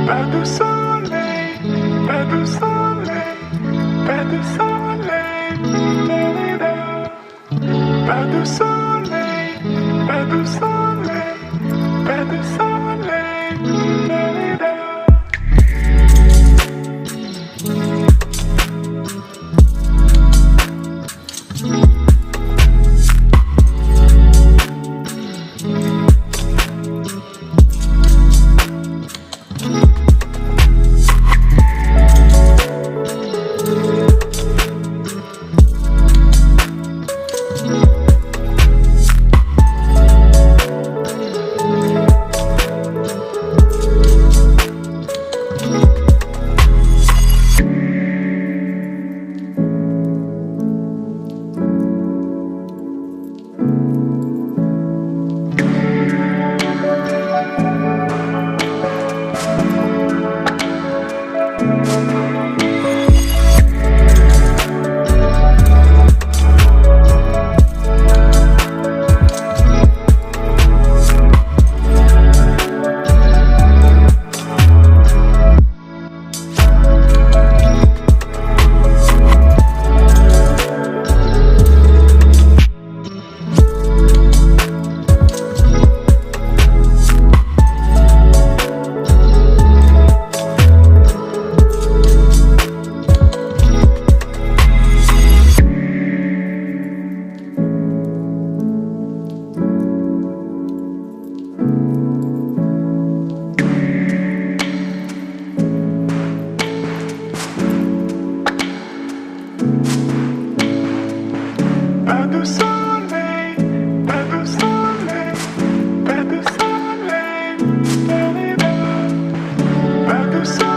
Pas de soleil, pas de soleil, pas de soleil, pas de soleil, pas de soleil, pas de soleil. Pas de soleil, pas de soleil, pas de soleil, pas de soleil.